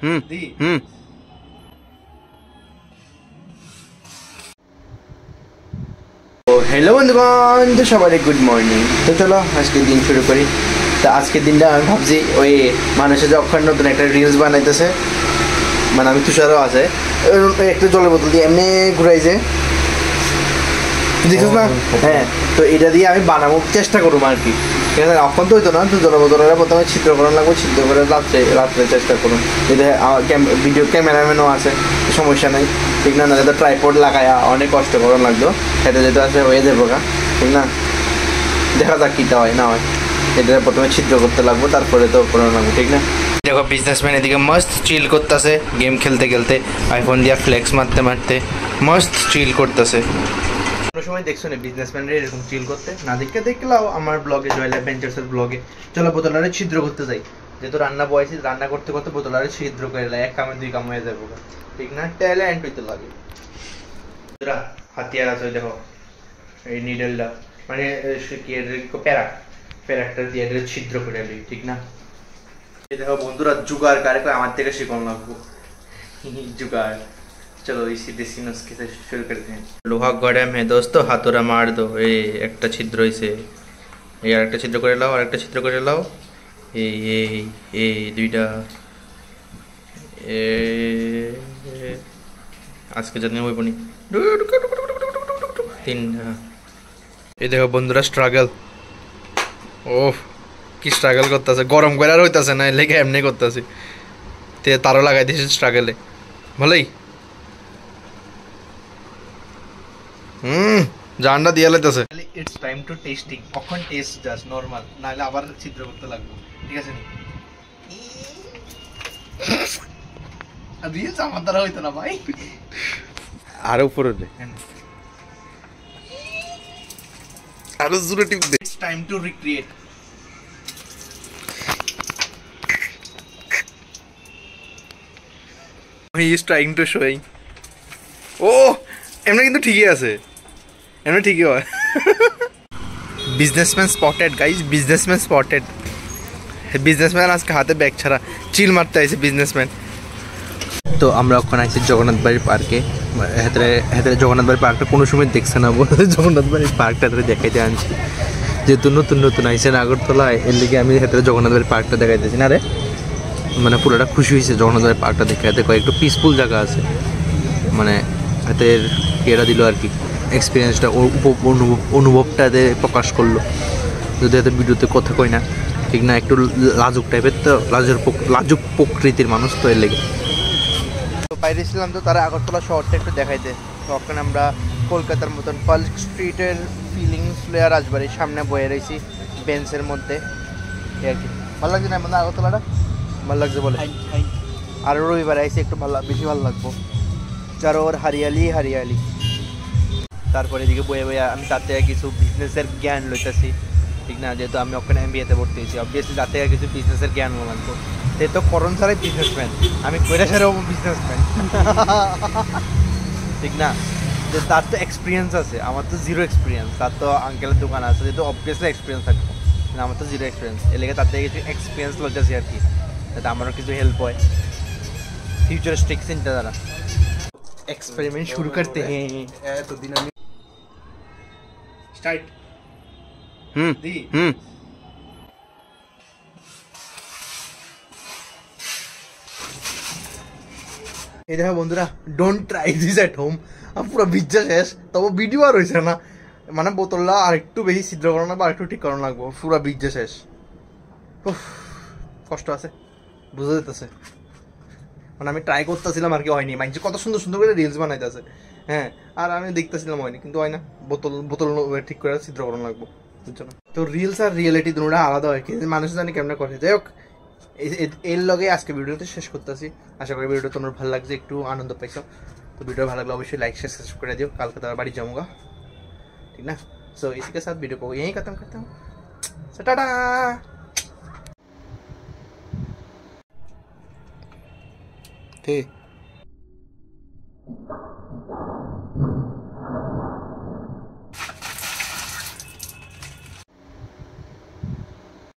Hello बंधुगण, तो सबाई गुड मर्निंग। तो चलो आज के दिन शुरू करी। तो आज के दिन भावছি ওই মানুষে যখন নতুন একটা রিলস বানাইতেছে, মানে আমি তুষারও আছে একটা জলের বোতল দিয়ে এমনি ঘুরাইছে, দেখছিস না? হ্যাঁ, তো এটা দিয়ে আমি বানাবো চেষ্টা করবো আর কি। ঠিক আছে, অক্ষণ তো হইতো না, তো জলের বোতলটা প্রথমে ছিদ্র করানো লাগবে, ছিদ্র করে রাত্রে চেষ্টা করুন। এটা ভিডিও ক্যামেরাম্যানও আছে, সমস্যা নেই। ঠিক না? নাহলে তো ট্রাইপড লাগায় অনেক কষ্ট করানো লাগতো, খেতে যেতে আসে হয়ে যাবো গা। ঠিক না? দেখা যাক কীটা হয় না হয়। এটা প্রথমে ছিদ্র করতে লাগবো, তারপরে তো করানো লাগবে। ঠিক না? দেখো বিজনেসম্যান এদিকে মস্ত চিল করতেছে, গেম খেলতে খেলতে আইফোন দিয়ে ফ্লেক্স মারতে মারতে মস্ত চিল করতেছে। কোনো সময় দেখছো না বিজনেসম্যানরা এরকম চিল করতে? না দেখলাও আমার ব্লগে, জয়েল অ্যাডভেঞ্চার্সের ব্লগে। চলো বোতলারে ছিদ্র করতে যাই, যেহেতু রান্না বয়সে রান্না করতে করতে বোতলারে ছিদ্র করে দেয়, এক কামে দুই কাম হয়ে যাবো। ঠিক না? ট্যালেন্ট হইতে লাগে। হাতিয়ার আছে দেখো, এই নিডেলটা মানে প্যারাকটা দিয়ে ছিদ্র করে দিই। ঠিক না? এই দেখো বন্ধুরা, জুগার কারে আমার থেকে শিখানো লাগবো जुगाड़। चलो इसी देसी नुस्खे से शुरू करते हैं। लोहा गरम है दोस्तों, हाथोरा मार दो। এই একটা ছিদ্র হইছে, এই আরেকটা ছিদ্র করে লাও, আরেকটা ছিদ্র করে লাও। এই এই এই দুইটা আজকে জানি হইব নি। তিনটা। এই দেখো বন্ধুরা স্ট্রাগল, ওহ কি স্ট্রাগল করতেছে, গরম করে আর হইতাছে না, লেগে এমনি করতেছে। তে তারও লাগাই দিয়েছে স্ট্রাগলে, ভালোই। জানটা দিয়ে লাইতেছে। It's time to testing. কখন টেস্ট জাস্ট নরমাল, নাহলে আবার ছিদ্র করতে লাগবে। ঠিক আছে নি? রিলস আমার দ্বারা হইতো না ভাই, আর উপরে দে, আরো জোরে টিপ দে। It's time to recreate. He is trying to showing. Oh, এমনি কিন্তু ঠিকই আছে, এমনি ঠিকই হয়। Businessman spotted guys, businessman spotted. Businessman আজকে হাতে ব্যাগ ছাড়া চিল মারতে আইছে বিজনেসম্যান। তো আমরা ওখানে আইছি জগন্নাথ বাড়ির পার্কে। হাতে জগন্নাথ বাড়ির পার্কটা কোনো সময় দেখছে না, জগন্নাথ বাড়ির পার্কটা হাতে দেখাইতে আনছি, যেহেতু নতুন আইসে আগরতলায়, এর লিগে আমি হাতে জগন্নাথ বাড়ির পার্কটা দেখাইতেছি না রে। মানে পুরোটা খুশি হয়েছে জগন্নাথ বাড়ির পার্কটা দেখে। হাতে কয়েকটু পিসফুল জায়গা আছে, মানে হাতের ইয়েটা দিল আর কি, এক্সপিরিয়েন্সটা অনুভবটাতে প্রকাশ করলো। যদি হাতে ভিডিওতে কথা কই না, ঠিক না, একটু লাজুক টাইপের, তো লাজুক প্রকৃতির মানুষ, তো এর লেগে তো বাইরে ছিলাম। তো তারা আগরতলা শহরটা একটু দেখাইতে, তখন আমরা কলকাতার মতন পার্ক স্ট্রিটের ফিলিংস লয়ে রাজবাড়ির সামনে বয়ে রয়েছি বেঞ্চের মধ্যে। আর কি ভালো লাগছে না মানে আগরতলাটা? ভালো লাগছে বলে, আর রবিবার আইসে একটু বেশি ভালো লাগবো, চারো ওর হারিয়ালি। তারপরে এদিকে বয়ে আমি তার থেকে কিছু বিজনেসের জ্ঞান লইতেছি। ঠিক না? যেহেতু আমি ওখানে MBA তে ভর্তি হয়েছি, অবভিয়াসলি তার থেকে কিছু বিজনেসের জ্ঞান লাগতো। সে তো করণ ছাড়াই বিজনেসম্যান, আমি কইরা ছাড়াও বিজনেসম্যান। ঠিক না? যে তার তো এক্সপিরিয়েন্স আছে, আমার তো জিরো এক্সপিরিয়েন্স। তার তো আঙ্কেলের দোকান আছে, যেহেতু অবভিয়াসলি এক্সপিরিয়েন্স থাকতো, আমার তো জিরো এক্সপিরিয়েন্স। এর লেগে তার থেকে কিছু এক্সপিরিয়েন্স লইতেছি আর কি, যাতে আমারও কিছু হেল্প হয় ফিউচারিস্টিক চিন্তাধারা। एक्सपेरिमेंट शुरू करते हैं। तो दिन स्टार्ट। এই দেখো বন্ধুরা, don't try this at home. পুরো ভিজা শেষ, তবে ভিডিও আর হয়েছে না, মানে বোতলটা আর একটু বেশি ছিদ্র করানো বা একটু ঠিক করানো লাগবো। পুরো ভিজা শেষ, কষ্ট আছে, বুঝা যেতেছে। মানে আমি ট্রাই করতেছিলাম আর কি, হয়নি। মাইন্ড কত সুন্দর সুন্দর করে রিলস বানাইতেছে, হ্যাঁ, আর আমি দেখতেছিলাম হয়নি, কিন্তু হয় না। বোতল ঠিক করে ছিদ্র করানো লাগবো, বুঝছো না? তো রিলস আর রিয়েলিটি দুটোটা আলাদা হয়, কিন্তু মানুষ জানি কেমন করে। যাই হোক, এর লগে আজকে ভিডিওতে শেষ করতেছি। আশা করি ভিডিওটা তোমার ভালো লাগছে, একটু আনন্দ পাইছো। তো ভিডিও ভালো লাগলে অবশ্যই লাইক শেয়ার সাবস্ক্রাইব করে দিও। কালকে তার বাড়ি যাऊंगा, ঠিক না? सो इसी के साथ वीडियो को यहीं खत्म करता हूँ। टाटा। ठीक।